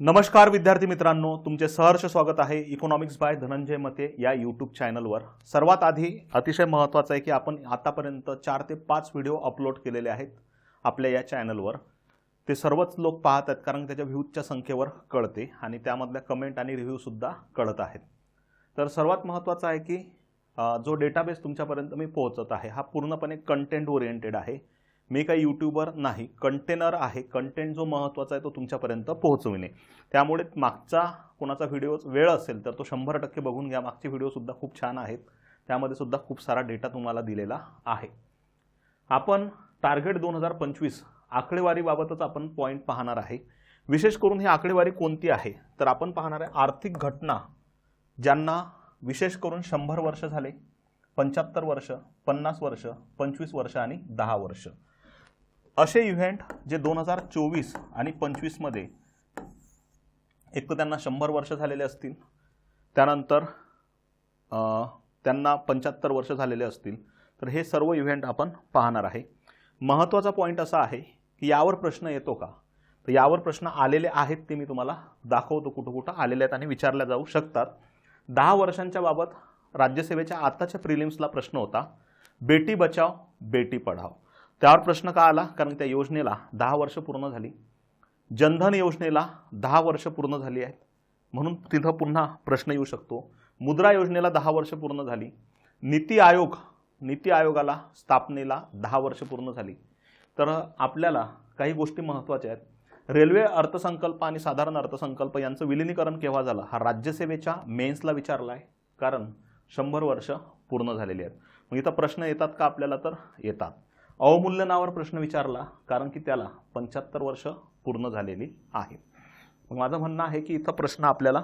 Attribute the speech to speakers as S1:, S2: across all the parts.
S1: नमस्कार विद्यार्थी मित्रांनो, तुमचे सहर्ष स्वागत आहे इकॉनॉमिक्स बाय धनंजय मते या यूट्यूब चॅनलवर। सर्वात आधी अतिशय महत्त्वाचं आहे की आपण आतापर्यंत 4 ते 5 व्हिडिओ अपलोड केलेले आहेत आपल्या या चॅनलवर। ते सर्वच लोक पाहत आहेत कारण त्याच्या व्ह्यूजच्या संख्येवर कळते आणि त्यामधल्या कमेंट आणि रिव्ह्यू सुद्धा कळत आहेत। तर सर्वात महत्त्वाचं आहे की जो डेटाबेस तुमच्यापर्यंत मी पोहोचत आहे हा पूर्णपणे कंटेंट ओरिएंटेड आहे। मी काही यूट्यूबर नाही, कंटेनर आहे। कंटेंट जो महत्त्वाचा आहे तो तुमच्यापर्यंत पोहोचविणे। त्यामुळे मागचा कोणाचा व्हिडिओ वेळ असेल तर तो 100% बघून घ्या। मागचे व्हिडिओ सुद्धा खूप छान आहेत, त्यामध्ये सुद्धा खूप सारा डेटा तुम्हाला दिलेला आहे। आपण टार्गेट 2025 आकडेवारीबाबतच आपण पॉइंट पाहणार आहे। विशेष करून ही आकडेवारी कोणती आहे तर आपण पाहणार आहे आर्थिक घटना ज्यांना विशेष करून 100 वर्ष झाले, 75 वर्ष, 50 वर्ष, 25 वर्ष आणि 10 वर्ष असे इव्हेंट जे 2024 आणि 25 मध्ये एक तर त्यांना 100 वर्ष झालेले असतील, त्यानंतर त्यांना 75 वर्ष झालेले असतील, तर हे सर्व इव्हेंट आपण पाहणार आहे। महत्त्वाचा पॉइंट असा आहे की यावर प्रश्न येतो का, तर यावर प्रश्न आलेले आहेत ते मी तुम्हाला दाखवतो कुठे कुठे आलेले आहेत आणि विचारल्या जाऊ शकतात। 10 वर्षांच्या बाबत राज्यसेवेच्या आताच्या प्रिलिम्सला प्रश्न होता बेटी बचाओ बेटी पढाओ। त्यावर प्रश्न का आला, कारण त्या योजनेला 10 वर्ष पूर्ण झाली। जनधन योजनेला 10 वर्ष पूर्ण झाली आहेत म्हणून तिथे पुन्हा प्रश्न येऊ शकतो। मुद्रा योजनेला 10 वर्ष पूर्ण झाली। नीती आयोगाला स्थापनेला 10 वर्ष पूर्ण झाली। तर आपल्याला काही गोष्टी महत्त्वाच्या आहेत। रेल्वे अर्थसंकल्प आणि साधारण अर्थसंकल्प यांचं विलीनीकरण केव्हा झालं हा राज्यसेवेच्या मेन्सला विचारला आहे, कारण 100 वर्ष पूर्ण झालेली आहेत। मग इथं प्रश्न येतात का आपल्याला, तर येतात। अवमूल्यनावर प्रश्न विचारला कारण की त्याला 75 वर्ष पूर्ण झालेली आहे। मग माझं म्हणणं आहे की इथं प्रश्न आपल्याला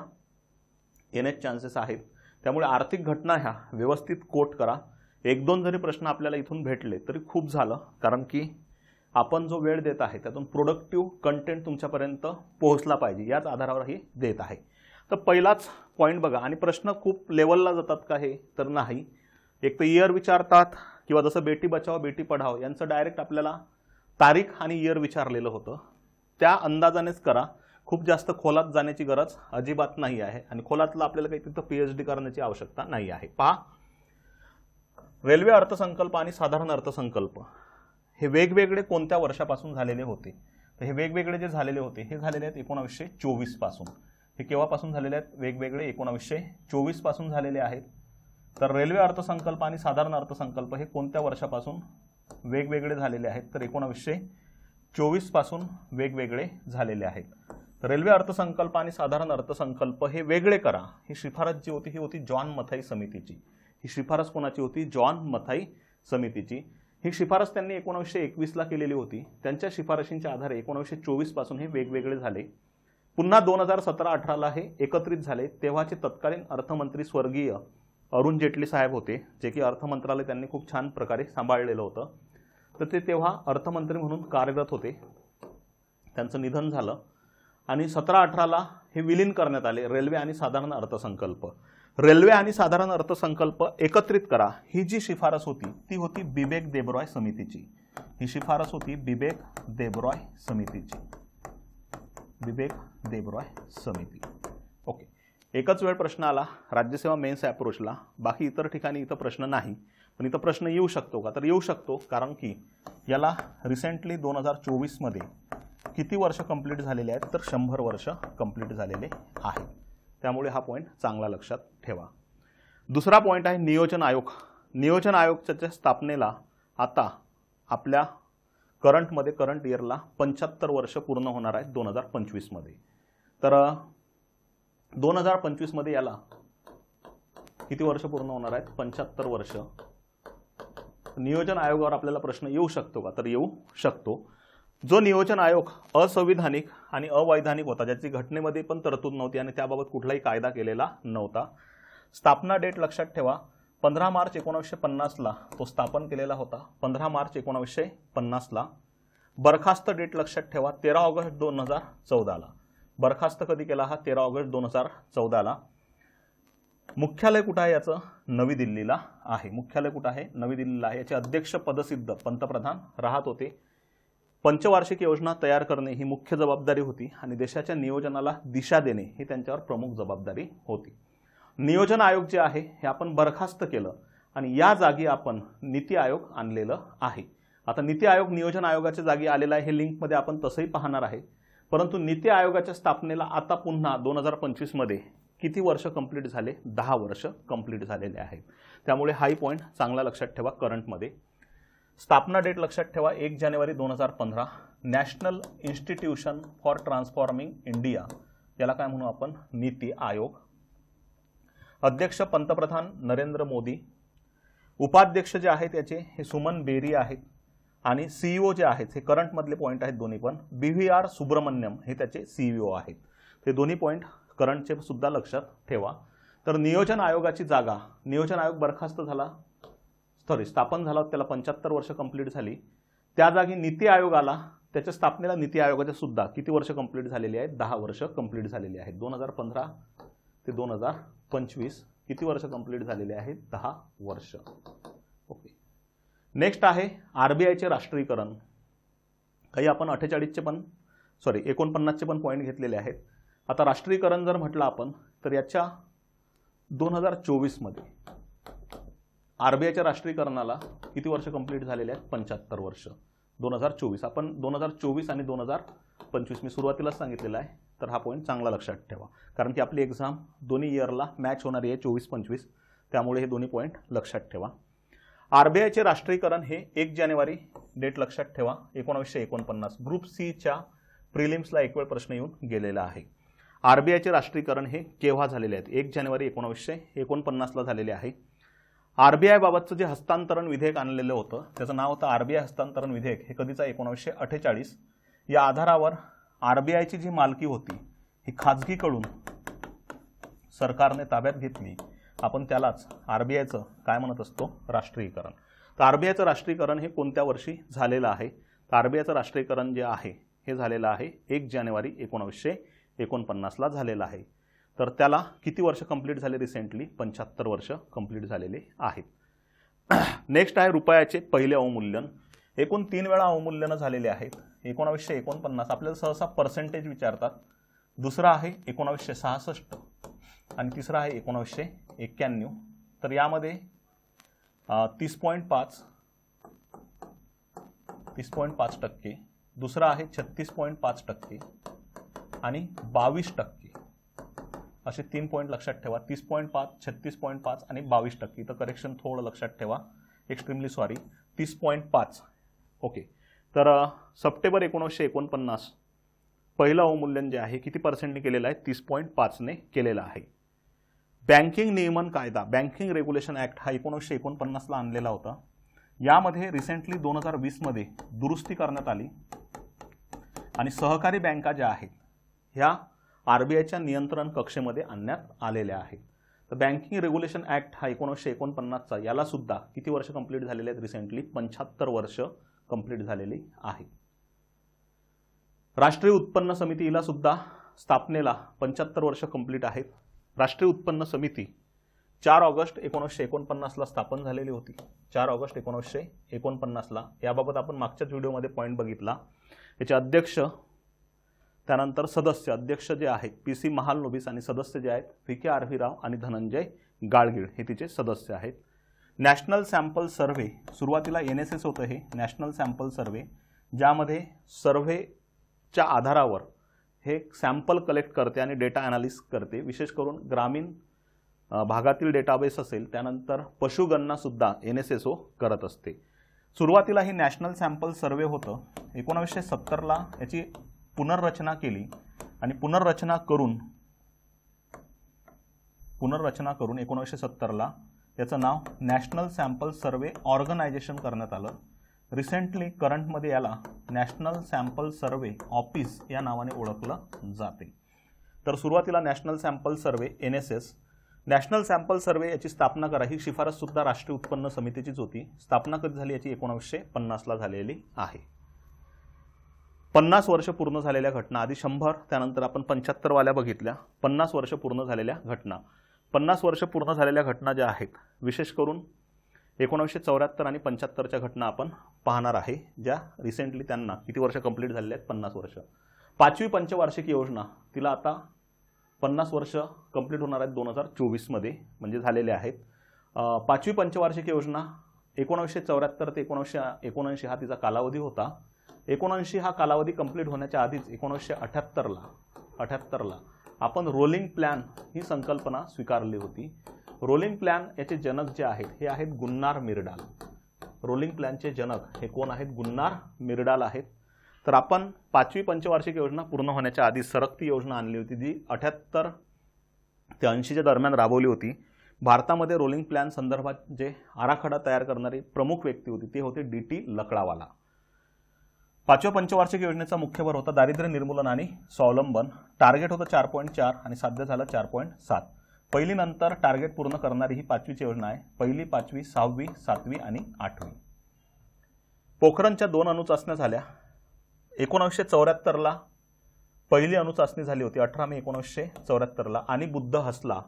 S1: येण्याचे चान्सेस आहेत, त्यामुळे आर्थिक घटना ह्या व्यवस्थित कोट करा। 1-2 जरी प्रश्न आपल्याला इथून भेटले तरी खूप झालं, कारण की आपण जो वेळ देत आहे त्यातून प्रोडक्टिव्ह कंटेंट तुमच्यापर्यंत पोहोचला पाहिजे याच आधारावरही देत आहे। तर पहिलाच पॉइंट बघा, आणि प्रश्न खूप लेवलला जातात का हे, तर नाही। एक तर इयर विचारतात किंवा जसं बेटी बचाओ बेटी पढाओ यांचं डायरेक्ट आपल्याला तारीख आणि इयर विचारलेलं होतं, त्या अंदाजानेच करा। खूप जास्त खोलात जाण्याची गरज अजिबात नाही आहे आणि खोलातला आपल्याला काही तिथं PhD करण्याची आवश्यकता नाही आहे। पहा, रेल्वे अर्थसंकल्प आणि साधारण अर्थसंकल्प हे वेगवेगळे कोणत्या वर्षापासून झालेले होते, तर हे वेगवेगळे जे झालेले होते हे झालेले आहेत 1924 पासून। हे केव्हापासून झालेले आहेत, वेगवेगळे 1924 पासून झालेले आहेत। तर रेल्वे अर्थसंकल्प आणि साधारण अर्थसंकल्प हे कोणत्या वर्षापासून वेगवेगळे झालेले आहेत, तर 1924 पासून वेगवेगळे झालेले आहेत। रेल्वे अर्थसंकल्प आणि साधारण अर्थसंकल्प हे वेगळे करा ही शिफारस जी होती ही होती जॉन मथाई समितीची। ही शिफारस कोणाची होती, जॉन मथाई समितीची। ही शिफारस त्यांनी 1921 ला केलेली होती। त्यांच्या शिफारशींच्या आधारे 1924 पासून हे वेगवेगळे झाले। पुन्हा 2017-18 ला हे एकत्रित झाले। तेव्हाचे तत्कालीन अर्थमंत्री स्वर्गीय अरुण जेटली साहेब होते, जे की अर्थ मंत्रालय त्यांनी खूप छान प्रकारे सांभाळलेलं होतं। तर ते तेव्हा अर्थमंत्री म्हणून कार्यरत होते, त्यांचं निधन झालं आणि 17-18 ला हे विलीन करण्यात आले रेल्वे आणि साधारण अर्थसंकल्प। रेल्वे आणि साधारण अर्थसंकल्प एकत्रित करा ही जी शिफारस होती ती होती बिबेक देबरॉय समितीची। ही शिफारस होती बिबेक देबरॉय समितीची, बिबेक देबरॉय समिती। ओके, एकच वेळ प्रश्न आला राज्यसेवा मेन्स अप्रोचला, बाकी इतर ठिकाणी इथं प्रश्न नाही। पण इथं प्रश्न येऊ शकतो का, तर येऊ शकतो, कारण की याला रिसेंटली 2024 मध्ये किती वर्ष कंप्लीट झालेले आहेत, तर 100 वर्ष कंप्लीट झालेले आहेत। त्यामुळे हा पॉइंट चांगला लक्षात ठेवा। दुसरा पॉइंट आहे नियोजन आयोग। नियोजन आयोगाच्या स्थापनेला आता आपल्या करंट इयरला 75 वर्ष पूर्ण होणार आहेत 2025 मध्ये। तर 2025 मध्ये याला किती वर्ष पूर्ण होणार आहेत, 75 वर्ष। नियोजन आयोगावर आपल्याला प्रश्न येऊ शकतो का, तर येऊ शकतो। जो नियोजन आयोग असंविधानिक आणि अवैधानिक होता, ज्याची घटनेमध्ये पण तरतूद नव्हती आणि त्याबाबत कुठलाही कायदा केलेला नव्हता। स्थापना डेट लक्षात ठेवा, 15 मार्च 1950 ला तो स्थापन केलेला होता, 15 मार्च 1950 ला। बरखास्त डेट लक्षात ठेवा, 13 ऑगस्ट 2014 ला। बरखास्त कधी केला हा, 13 ऑगस्ट 2014 ला। मुख्यालय कुठे आहे याचं, नवी दिल्लीला आहे। मुख्यालय कुठे आहे, नवी दिल्लीला आहे। याचे अध्यक्ष पदसिद्ध पंतप्रधान राहत होते। पंचवार्षिक योजना तयार करणे ही मुख्य जबाबदारी होती आणि देशाच्या नियोजनाला दिशा देणे ही त्यांच्यावर प्रमुख जबाबदारी होती. नियोजन आयोग जे आहे हे आपण बरखास्त केलं आणि या जागी आपण नीती आयोग आणलेलं आहे. आता नीती आयोग नियोजन आयोगाच्या जागी आलेला आहे, हे लिंकमध्ये आपण तसंही पाहणार आहे. परंतु नीती आयोगाच्या स्थापनेला आता पुन्हा 2025 मध्ये किती वर्ष कंप्लीट झाले? 10 वर्ष कंप्लीट झालेले आहेत. त्यामुळे हाही पॉईंट चांगला लक्षात ठेवा. करंटमध्ये स्थापना डेट लक्षात ठेवा 1 जानेवारी 2015. National institution for transforming India, याला काय म्हणू आपण? नीती आयोग. अध्यक्ष पंतप्रधान नरेंद्र मोदी. उपाध्यक्ष जे आहेत त्याचे हे सुमन बेरी आहेत आणि सीईओ जे आहेत हे करंटमधले पॉईंट आहेत दोन्ही पण. BVR सुब्रमण्यम हे त्याचे सीईओ आहेत. ते दोन्ही पॉईंट करंटचे सुद्धा लक्षात ठेवा. तर नियोजन आयोगाची जागा, नियोजन आयोग बरखास्त झाला, स्थापन झाला, त्याला 75 वर्ष कंप्लीट झाली. त्या जागी नीती आयोग आला. त्याच्या स्थापनेला नीती आयोगाचे सुद्धा किती वर्ष कंप्लीट झालेली आहेत? 10 वर्ष कंप्लीट झालेली आहेत. 2015 ते 2025 किती वर्ष कंप्लीट झालेले आहेत? 10 वर्ष. ओके. नेक्स्ट आहे आरबीआयचे राष्ट्रीयकरण. काही आपण 49चे पण पॉईंट घेतलेले आहेत. आता राष्ट्रीयकरण जर म्हटलं आपण तर याच्या 2024 मध्ये आरबीआयच्या राष्ट्रीयकरणाला किती वर्ष कंप्लीट झालेले आहेत? 75 वर्ष. 2024 आपण 2024 आणि 2025 मी सुरुवातीलाच सांगितलेलं आहे. तर हा पॉईंट चांगला लक्षात ठेवा, कारण की आपली एक्झाम दोन्ही इयरला मॅच होणारी आहे 24-25. त्यामुळे हे दोन्ही पॉईंट लक्षात ठेवा. आरबीआयचे राष्ट्रीयकरण हे 1 जानेवारी डेट लक्षात ठेवा 1949. ग्रुप सी च्या प्रिलिम्सला एक वेळ प्रश्न येऊन गेलेला आहे. आरबीआयचे राष्ट्रीयकरण हे केव्हा झालेले आहेत? 1 जानेवारी 1949ला झालेले आहे. आरबीआय बाबतचं जे हस्तांतरण विधेयक आणलेलं होतं त्याचं नाव होतं आरबीआय हस्तांतरण विधेयक. हे कधीचं? 1948. या आधारावर आरबीआयची जी मालकी होती ही खाजगीकडून सरकारने ताब्यात घेतली. आपण त्यालाच आरबीआयचं काय म्हणत असतो? राष्ट्रीयकरण. तर आरबीआयचं राष्ट्रीयकरण हे कोणत्या वर्षी झालेलं आहे? तर आरबीआयचं राष्ट्रीयकरण जे आहे हे झालेलं आहे 1 जानेवारी 1949ला झालेलं आहे. तर त्याला किती वर्ष कंप्लीट झाले? रिसेंटली 75 वर्ष कंप्लीट झालेले आहेत. नेक्स्ट आहे रुपयाचे पहिले अवमूल्यन. एकूण 3 वेळा अवमूल्यन झालेले आहेत. 1949 आपल्याला सहसा पर्सेंटेज विचारतात. दुसरा आहे 1966 आणि तिसरा आहे 1991. तर यामध्ये 30.5%, दुसरा आहे 36.5% आणि 22%. असे 3 पॉईंट लक्षात ठेवा. 30.5, 36.5 आणि 22%. तर करेक्शन थोडं लक्षात ठेवा. Extremely sorry. 30.5. ओके. तर सप्टेंबर 1949 पहिलं अवमूल्यन जे आहे किती पर्सेंटने केलेलं आहे? 30.5ने केलेलं आहे. बँकिंग नियमन कायदा, बँकिंग रेग्युलेशन ॲक्ट हा 1949ला आणलेला होता. यामध्ये रिसेंटली 2020 मध्ये दुरुस्ती करण्यात आली आणि सहकारी बँका ज्या आहेत ह्या आरबीआयच्या नियंत्रण कक्षेमध्ये आणण्यात आलेल्या आहेत. तर बँकिंग रेग्युलेशन ॲक्ट हा 1949चा, याला सुद्धा किती वर्ष कंप्लीट झालेले आहेत? रिसेंटली 75 वर्ष कंप्लीट झालेली आहे. राष्ट्रीय उत्पन्न समिती हिला सुद्धा स्थापनेला 75 वर्ष कंप्लीट आहेत. राष्ट्रीय उत्पन्न समिती 4 ऑगस्ट 1949ला स्थापन झालेली होती. 4 ऑगस्ट 1949ला. याबाबत आपण मागच्याच व्हिडिओमध्ये पॉईंट बघितला. याचे अध्यक्ष, त्यानंतर सदस्य, अध्यक्ष जे आहेत PC महालनोबिस आणि सदस्य जे आहेत VK आरव्ही राव आणि धनंजय गाडगीळ हे तिचे सदस्य आहेत. नॅशनल सॅम्पल सर्व्हे, सुरुवातीला NSS होतं हे नॅशनल सॅम्पल सर्व्हे, ज्यामध्ये सर्व्हेच्या आधारावर हे सॅम्पल कलेक्ट करते आणि डेटा ॲनालिसिस करते. विशेष करून ग्रामीण भागातील डेटाबेस असेल, त्यानंतर पशुगणना सुद्धा NSSO करत असते. सुरुवातीला ही नॅशनल सॅम्पल सर्व्हे होतं. 1970ला याची पुनर्रचना केली आणि पुनर्रचना करून 1970ला याचं नाव नॅशनल सॅम्पल सर्व्हे ऑर्गनायझेशन करण्यात आलं. रिसेंटली करंटमध्ये याला नॅशनल सॅम्पल सर्व्हे ऑफिस या नावाने ओळखलं जाते. तर सुरुवातीला national sample survey NSS. National sample survey याची स्थापना करा ही शिफारस सुद्धा राष्ट्रीय उत्पन्न समितीचीच होती. स्थापना कधी झाली याची? 1950ला झालेली आहे. 50 वर्ष पूर्ण झालेल्या घटना, आधी 100, त्यानंतर आपण 75 वाल्या बघितल्या. 50 वर्ष पूर्ण झालेल्या घटना. 50 वर्ष पूर्ण झालेल्या घटना ज्या आहेत, विशेष करून 1974 आणि 75च्या घटना आपण पाहणार आहे, ज्या रिसेंटली त्यांना किती वर्ष कंप्लीट झालेले आहेत, 50 वर्ष. 5वी पंचवार्षिक योजना तिला आता 50 वर्ष कंप्लीट होणार आहेत 2024 मध्ये, म्हणजे झालेले आहेत. 5वी पंचवार्षिक योजना 1974 ते 1979 हा तिचा कालावधी होता. 79 हा कालावधी कंप्लीट होण्याच्या आधीच 1978ला आपण रोलिंग प्लॅन ही संकल्पना स्वीकारली होती. रोलिंग प्लॅन याचे जनक जे आहेत हे आहेत गुन्नार मिरडाल. रोलिंग प्लॅनचे जनक हे कोण आहेत? गुन्नार मिरडाल आहेत. तर आपण 5वी पंचवार्षिक योजना पूर्ण होण्याच्या आधी सरकती योजना आणली होती, जी 78 ते 80च्या दरम्यान राबवली होती. भारतामध्ये रोलिंग प्लॅन संदर्भात जे आराखडा तयार करणारी प्रमुख व्यक्ती होती ते होते DT लकडावाला. 5व्या पंचवार्षिक योजनेचा मुख्य भर होता दारिद्र्य निर्मूलन आणि स्वावलंबन. टार्गेट होतं 4.4 आणि साध्य झालं 4.7. पहिली नंतर टार्गेट पूर्ण करणारी ही 5वीची योजना आहे. पहिली, 5वी, 6वी, 7वी आणि 8वी. पोखरणच्या 2 अणुचाचण्या झाल्या. 1974ला पहिली अणुचाचणी झाली होती, 18 मे 1974ला, आणि बुद्ध हसला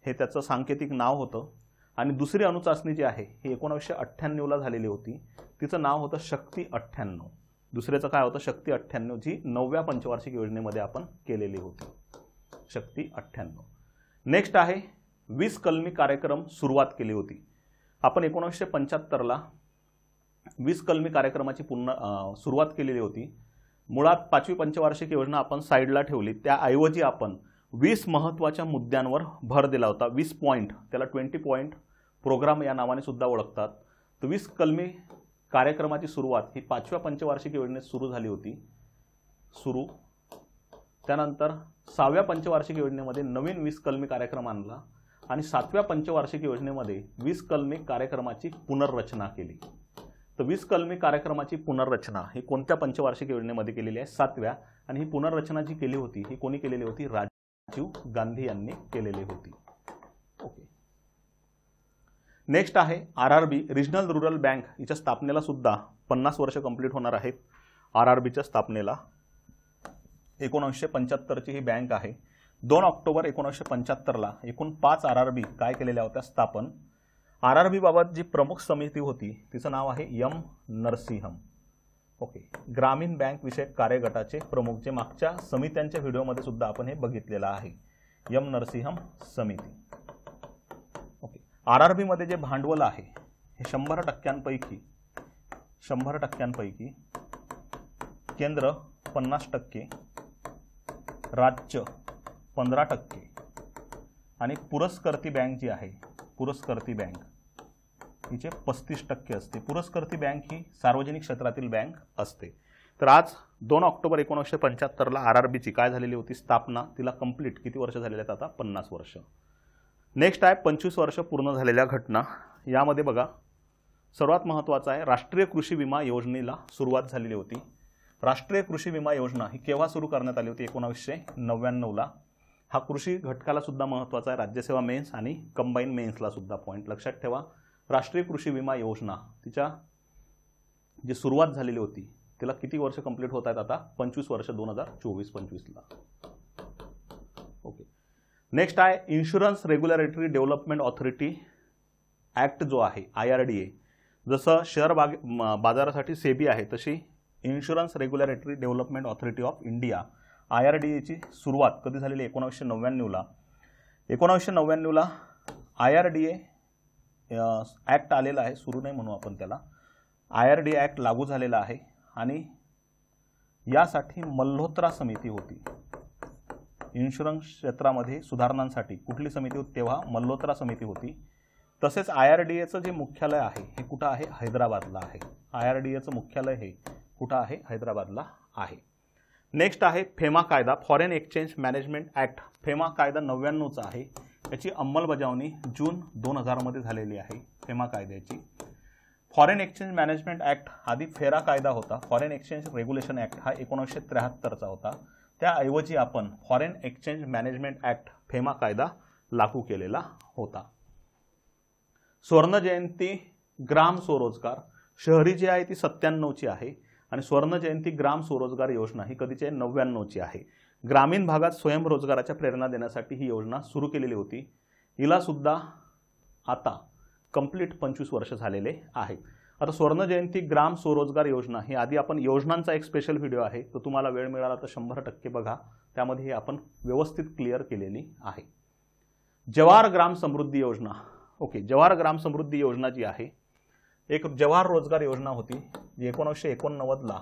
S1: हे त्याचं सांकेतिक नाव होतं. आणि दुसरी अणुचाचणी जी आहे ही 1998ला झालेली होती. तिचं नाव होतं शक्ती 98. दुसऱ्याचं काय होतं? शक्ती 98, जी 9व्या पंचवार्षिक योजनेमध्ये आपण केलेली होती, शक्ती 98. नेक्स्ट आहे 20 कलमी कार्यक्रम सुरुवात केली होती. आपण 1975ला 20 कलमी कार्यक्रमाची सुरुवात केलेली होती. मुळात 5वी पंचवार्षिक योजना आपण साईडला ठेवली, त्याऐवजी आपण 20 महत्त्वाच्या मुद्द्यांवर भर दिला होता. 20 पॉईंट, त्याला 20 पॉईंट प्रोग्राम या नावाने सुद्धा ओळखतात. तर 20 कलमी कार्यक्रमाची सुरुवात ही 5व्या पंचवार्षिक योजनेत सुरू झाली होती. त्यानंतर 6व्या पंचवार्षिक योजनेमध्ये नवीन 20 कलमी कार्यक्रम आणला आणि 7व्या पंचवार्षिक योजनेमध्ये 20 कलमी कार्यक्रमाची पुनर्रचना केली. तर 20 कलमी कार्यक्रमाची पुनर्रचना ही कोणत्या पंचवार्षिक योजनेमध्ये केलेली आहे? 7व्या. आणि ही पुनर्रचना जी केली होती ही कोणी केलेली होती? राजीव गांधी यांनी केलेली होती. ओके. नेक्स्ट आहे RRB, रिजनल रुरल बँक. हिच्या स्थापनेला सुद्धा 50 वर्ष कंप्लीट होणार आहेत. RRBच्या स्थापनेला 1975ची ही बँक आहे. 2 ऑक्टोबर 1975ला एकूण 5 RRB काय केलेल्या होत्या? स्थापन. RRB बाबत जी प्रमुख समिती होती तिचं नाव आहे M. नरसिंहम. ओके. ग्रामीण बँक विषयक कार्यगटाचे प्रमुख, जे मागच्या समित्यांच्या व्हिडिओमध्ये सुद्धा आपण हे बघितलेलं आहे, M. नरसिंहम समिती. ओके. RRB मध्ये जे भांडवल आहे हे 100% केंद्र 50%, राज्य 15% आणि पुरस्कर्ती बँक जी आहे, पुरस्कर्ती बँक हिचे 35% असते. पुरस्कर्ती बँक ही सार्वजनिक क्षेत्रातील बँक असते. तर आज 2 ऑक्टोबर 1975ला RRBची काय झालेली होती? स्थापना. तिला कंप्लीट किती वर्ष झालेली आहेत आता? 50 वर्ष. नेक्स्ट आहे 25 वर्ष पूर्ण झालेल्या घटना. यामध्ये बघा, सर्वात महत्त्वाचं आहे राष्ट्रीय कृषी विमा योजनेला सुरुवात झालेली होती. राष्ट्रीय कृषी विमा योजना ही केव्हा सुरू करण्यात आली होती? 1999ला. हा कृषी घटकाला सुद्धा महत्त्वाचा आहे, राज्यसेवा मेन्स आणि कंबाईन मेन्सला सुद्धा. पॉईंट लक्षात ठेवा. राष्ट्रीय कृषी विमा योजना तिच्या जी सुरुवात झालेली होती तिला किती वर्ष कंप्लीट होत आहेत आता? 25 वर्ष, 2024-25ला. ओके. नेक्स्ट आहे insurance regulatory development authority act जो आहे, IRDA. जसं शेअर बाजारासाठी सेबी आहे, तशी insurance regulatory development authority of India IRDAची सुरुवात कधी झालेली? 1999ला. 1999ला IRDA ॲक्ट आलेला आहे, सुरू नाही म्हणू आपण त्याला. IRDA ॲक्ट लागू झालेला आहे आणि यासाठी मल्होत्रा समिती होती. इन्शुरन्स क्षेत्रामध्ये सुधारणांसाठी कुठली समिती होती तेव्हा? मल्होत्रा समिती होती. तसेच IRDAचं जे मुख्यालय आहे हे कुठं आहे? हैदराबादला आहे. IRDAचं मुख्यालय हे कुठं आहे? हैदराबादला आहे. नेक्स्ट आहे फेमा कायदा, foreign exchange management act. FEMA कायदा 99चा आहे. याची अंमलबजावणी जून 2000 मध्ये झालेली आहे फेमा कायद्याची. फॉरेन एक्सचेंज मॅनेजमेंट ॲक्ट आधी फेरा कायदा होता. फॉरेन एक्सचेंज रेग्युलेशन ॲक्ट हा 1973चा होता. त्याऐवजी आपण foreign exchange management act FEMA कायदा लागू केलेला होता. स्वर्ण जयंती ग्राम स्वरोजगार, शहरी जी आहे ती 97ची आहे आणि स्वर्ण जयंती ग्राम स्वरोजगार योजना ही कधीची आहे? 99ची आहे. ग्रामीण भागात स्वयंरोजगाराच्या प्रेरणा देण्यासाठी ही योजना सुरू केलेली होती. हिला सुद्धा आता कंप्लीट 25 वर्ष झालेले आहेत. आता स्वर्ण जयंती ग्राम स्वरोजगार योजना ही आधी आपण योजनांचा एक स्पेशल व्हिडिओ आहे, तो तुम्हाला वेळ मिळाला तर 100% बघा, त्यामध्ये ही आपण व्यवस्थित क्लिअर केलेली आहे. जवाहर ग्राम समृद्धी योजना, ओके, जवाहर ग्राम समृद्धी योजना जी आहे एक जवाहर रोजगार योजना होती जी 1989ला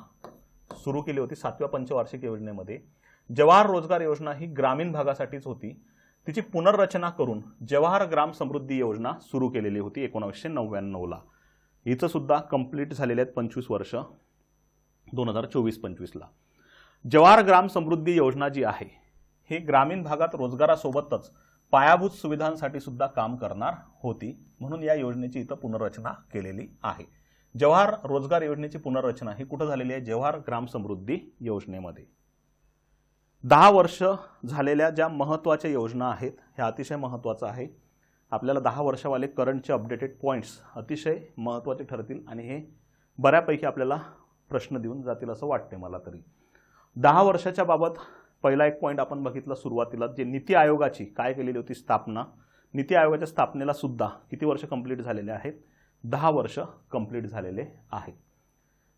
S1: सुरू केली होती 7व्या पंचवार्षिक योजनेमध्ये. जवाहर रोजगार योजना ही ग्रामीण भागासाठीच होती. तिची पुनर्रचना करून जवाहर ग्राम समृद्धी योजना सुरू केलेली होती 1999ला. हिचं सुद्धा कंप्लीट झालेले आहेत 25 वर्ष 2024-25ला. जवाहर ग्राम समृद्धी योजना जी आहे ही ग्रामीण भागात रोजगारासोबतच पायाभूत सुविधांसाठी सुद्धा काम करणार होती, म्हणून या योजनेची इथं पुनर्रचना केलेली आहे. जवाहर रोजगार योजनेची पुनर्रचना ही कुठं झालेली आहे? जवाहर ग्राम समृद्धी योजनेमध्ये. 10 वर्ष झालेल्या ज्या महत्त्वाच्या योजना आहेत ह्या अतिशय महत्त्वाचं आहे. आपल्याला 10 वर्षावाले करंटचे अपडेटेड पॉईंट्स अतिशय महत्त्वाचे ठरतील आणि हे बऱ्यापैकी आपल्याला प्रश्न देऊन जातील असं वाटते मला तरी. 10 वर्षाच्या बाबत पहिला एक पॉईंट आपण बघितला सुरुवातीला, जे नीती आयोगाची काय केलेली होती स्थापना. नीती आयोगाच्या स्थापनेला सुद्धा किती वर्ष कंप्लीट झालेले आहेत? 10 वर्ष कंप्लीट झालेले आहेत.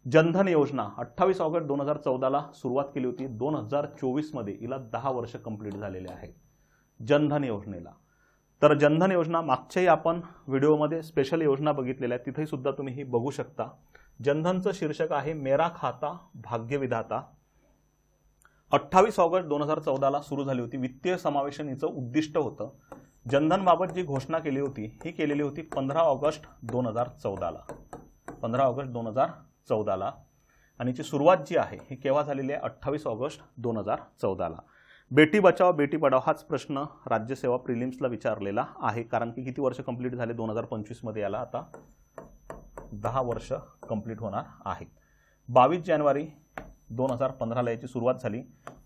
S1: जनधन योजना 28 ऑगस्ट 2014ला सुरुवात केली होती. 2024मध्ये हिला 10 वर्ष कंप्लीट झालेले आहेत जनधन योजनेला. तर जनधन योजना मागच्याही आपण व्हिडिओमध्ये स्पेशल योजना बघितलेल्या आहेत, तिथेही सुद्धा तुम्ही ही बघू शकता. जनधनचं शीर्षक आहे मेरा खाता भाग्यविधाता. 28 ऑगस्ट 2014ला सुरू झाली होती. वित्तीय समावेशन हिचं उद्दिष्ट होतं. जनधनबाबत जी घोषणा केली होती ही केलेली होती 15 ऑगस्ट 2014ला. 15 ऑगस्ट 2014ला आणि याची सुरुवात जी आहे ही केव्हा झालेली आहे? 28 ऑगस्ट 2014ला. बेटी बचाओ बेटी पढाओ हाच प्रश्न राज्यसेवा प्रिलिम्सला विचारलेला आहे, कारण की किती वर्ष कंप्लीट झाले 2025मध्ये याला आता 10 वर्ष कंप्लीट होणार आहेत. 22 जानेवारी 2015ला याची सुरुवात झाली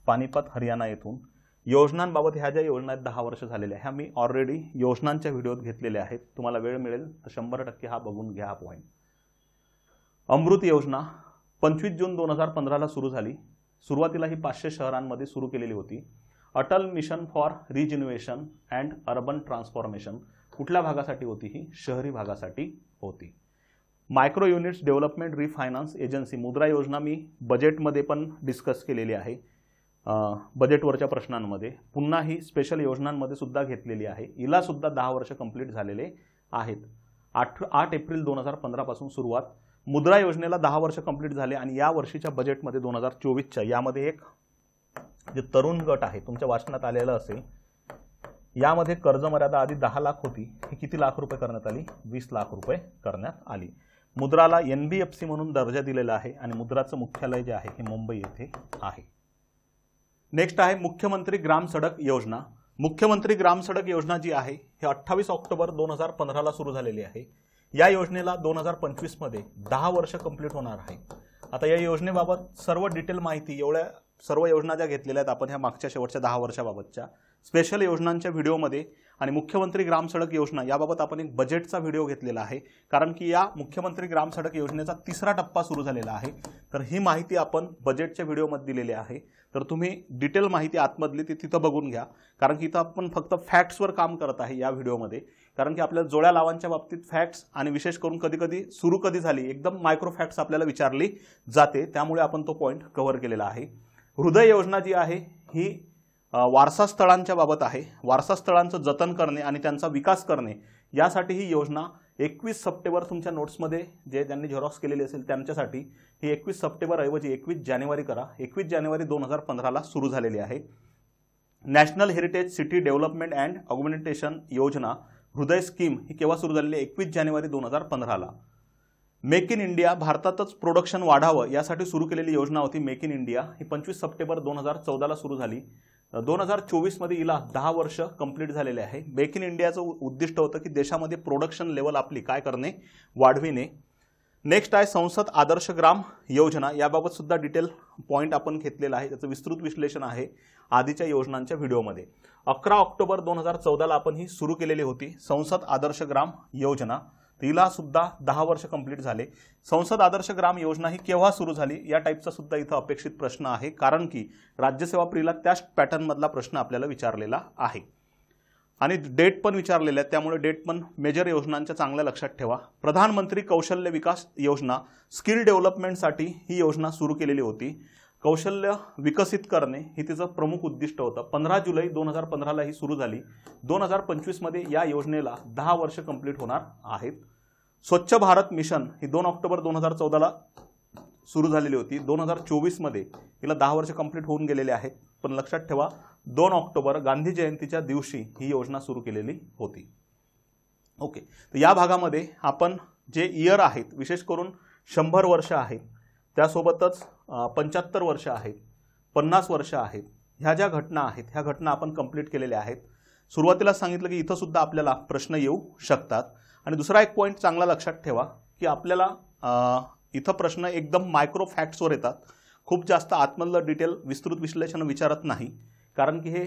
S1: पानिपत हरियाणा येथून. योजनांबाबत ह्या ज्या योजना आहेत 10 वर्ष झालेल्या ह्या मी ऑलरेडी योजनांच्या व्हिडिओत घेतलेल्या आहेत. तुम्हाला वेळ मिळेल तर 100% हा बघून घ्या हा पॉईंट. अमृत योजना 25 जून 2015ला सुरू झाली. सुरुवातीला ही 500 शहरांमध्ये सुरू केलेली होती. Atal mission for rejuvenation and urban transformation कुठल्या भागासाठी होती? ही शहरी भागासाठी होती. Micro units development refinance agency Mudra योजना मी बजेटमध्ये पण डिस्कस केलेली आहे, बजेटवरच्या प्रश्नांमध्ये. पुन्हा ही स्पेशल योजनांमध्ये सुद्धा घेतलेली आहे. हिला सुद्धा 10 वर्ष कंप्लीट झालेले आहेत. 8 एप्रिल 2015 पासून सुरुवात. मुद्रा योजनेला 10 वर्ष कंप्लीट झाले आणि या वर्षीच्या बजेटमध्ये 2024च्या यामध्ये एक जे तरुण गट आहे तुमच्या वाचनात आलेलं असेल, यामध्ये कर्ज मर्यादा आधी 10 लाख होती, ही किती लाख रुपये करण्यात आली? 20 लाख रुपये करण्यात आली. मुद्राला NBFC म्हणून दर्जा दिलेला आहे आणि मुद्राचं मुख्यालय जे आहे हे मुंबई येथे आहे. नेक्स्ट आहे मुख्यमंत्री ग्राम सडक योजना. मुख्यमंत्री ग्राम सडक योजना जी आहे हे 28 ऑक्टोबर 2015ला सुरू झालेली आहे. या योजनेला 2025मध्ये 10 वर्ष कंप्लीट होणार आहे. आता या योजनेबाबत सर्व डिटेल माहिती एवढ्या सर्व योजना ज्या घेतलेल्या आहेत आपण ह्या मागच्या शेवटच्या 10 वर्षाबाबतच्या स्पेशल योजनांच्या व्हिडिओमध्ये आणि मुख्यमंत्री ग्राम सडक योजना याबाबत आपण एक बजेटचा व्हिडिओ घेतलेला आहे, कारण की या मुख्यमंत्री ग्राम सडक योजनेचा 3रा टप्पा सुरू झालेला आहे. तर ही माहिती आपण बजेटच्या व्हिडिओमध्ये दिलेली आहे. तर तुम्ही डिटेल माहिती आतमधली ती तिथं बघून घ्या, कारण की इथं आपण फक्त फॅक्ट्सवर काम करत आहे या व्हिडिओमध्ये. कारण की आपल्या जोड्या लावांच्या बाबतीत फॅक्ट्स आणि विशेष करून कधी कधी सुरू कधी झाली एकदम मायक्रो फॅक्ट्स आपल्याला विचारली जाते, त्यामुळे आपण तो पॉईंट कव्हर केलेला आहे. हृदय योजना जी आहे ही वारसा स्थळांच्या बाबत आहे. वारसा स्थळांचं जतन करणे आणि त्यांचा विकास करणे यासाठी ही योजना 21 सप्टेंबर तुमच्या नोट्समध्ये जे ज्यांनी झेरॉक्स केलेली असेल त्यांच्यासाठी ही 21 सप्टेंबर ऐवजी 21 जानेवारी करा. 21 जानेवारी 2015ला सुरू झालेली आहे. National heritage city development and augmentation योजना हृदय स्कीम ही केव्हा सुरू झालेली? 21 जानेवारी 2015ला. मेक इन इंडिया भारतातच प्रोडक्शन वाढावं यासाठी सुरू केलेली योजना होती मेक इन इंडिया. ही 25 सप्टेंबर 2014ला सुरू झाली. 2024मध्ये हिला 10 वर्ष कंप्लीट झालेले आहे. मेक इन इंडियाचं उद्दिष्ट होतं की देशामध्ये प्रोडक्शन लेवल आपली काय करणे? वाढविणे. नेक्स्ट आहे संसद आदर्श ग्राम योजना. याबाबत सुद्धा डिटेल पॉईंट आपण घेतलेला आहे, त्याचं विस्तृत विश्लेषण आहे आधीच्या योजनांच्या व्हिडिओमध्ये. 11 ऑक्टोबर 2014ला आपण ही सुरू केलेली होती संसद आदर्श ग्राम योजना. तिला सुद्धा 10 वर्ष कंप्लीट झाले. संसद आदर्श ग्राम योजना ही केव्हा सुरू झाली या टाईपचा सुद्धा इथं अपेक्षित प्रश्न आहे, कारण की राज्यसेवा प्रीला त्याच पॅटर्नमधला प्रश्न आपल्याला विचारलेला आहे. आणि डेट पण विचारलेले आहेत, त्यामुळे डेट पण मेजर योजनांच्या चांगल्या लक्षात ठेवा. प्रधानमंत्री कौशल्य विकास योजना, स्किल डेव्हलपमेंटसाठी ही योजना सुरू केलेली होती. कौशल्य विकसित करणे हे तिचं प्रमुख उद्दिष्ट होतं. 15 जुलै 2015ला ही सुरू झाली. 2025 मध्ये या योजनेला 10 वर्ष कंप्लीट होणार आहेत. स्वच्छ भारत मिशन ही 2 ऑक्टोबर 2014ला सुरू झालेली होती. 2024 मध्ये हिला 10 वर्ष कंप्लीट होऊन गेलेले आहेत. पण लक्षात ठेवा 2 ऑक्टोबर गांधी जयंतीच्या दिवशी ही योजना सुरू केलेली होती. ओके, तर या भागामध्ये आपण जे इयर आहेत, विशेष करून 100 वर्ष आहेत, त्यासोबतच 75 वर्ष आहेत, 50 वर्ष आहेत, ह्या ज्या घटना आहेत ह्या घटना आपण कंप्लीट केलेल्या आहेत. सुरुवातीला सांगितलं की इथं सुद्धा आपल्याला प्रश्न येऊ शकतात. आणि दुसरा एक पॉईंट चांगला लक्षात ठेवा की आपल्याला इथं प्रश्न एकदम मायक्रो फॅक्ट्सवर येतात. खूप जास्त आतमधलं डिटेल विस्तृत विश्लेषण विचारत नाही, कारण की हे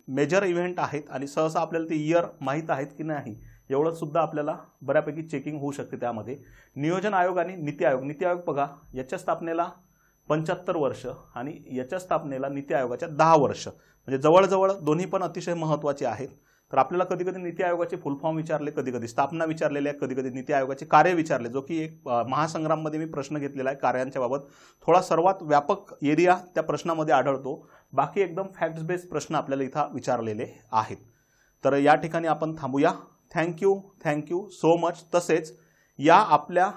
S1: मेजर इव्हेंट आहेत आणि सहसा आपल्याला ते इयर माहीत आहेत की नाही एवढं सुद्धा आपल्याला बऱ्यापैकी चेकिंग होऊ शकते. त्यामध्ये नियोजन आयोग आणि नीती आयोग बघा, याच्या स्थापनेला 75 वर्ष आणि याच्या स्थापनेला नीती आयोगाच्या 10 वर्ष, म्हणजे जवळजवळ दोन्ही पण अतिशय महत्त्वाचे आहेत. तर आपल्याला कधी कधी नीती आयोगाचे फुल फॉर्म विचारले, कधी कधी स्थापना विचारलेली आहे, कधी कधी नीती आयोगाचे कार्य विचारले, जो की एक महासंग्राममध्ये मी प्रश्न घेतलेला आहे कार्यांच्या बाबत. थोडा सर्वात व्यापक एरिया त्या प्रश्नामध्ये आढळतो. बाकी एकदम फॅक्ट्स बेस्ड प्रश्न आपल्याला इथं विचारलेले आहेत. तर या ठिकाणी आपण थांबूया. Thank you so much. तसेच या आपल्या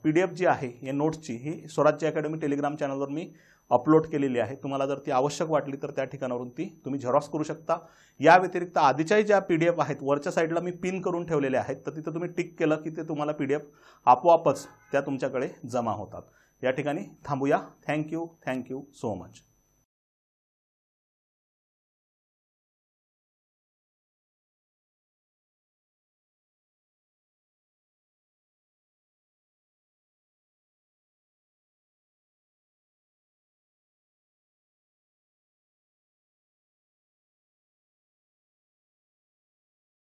S1: PDF जी आहे या नोट्सची ही स्वराज्य अकॅडमी टेलिग्राम चॅनलवर मी अपलोड केलेली आहे. तुम्हाला जर ती आवश्यक वाटली तर त्या ठिकाणावरून ती तुम्ही झेरॉक्स करू शकता. या व्यतिरिक्त आधीच्याही ज्या PDF आहेत वरच्या साईडला मी पिन करून ठेवलेले आहेत, तर तिथं तुम्ही टिक केलं की ते तुम्हाला PDF आपोआपच त्या तुमच्याकडे जमा होतात. या ठिकाणी थांबूया. Thank you so much.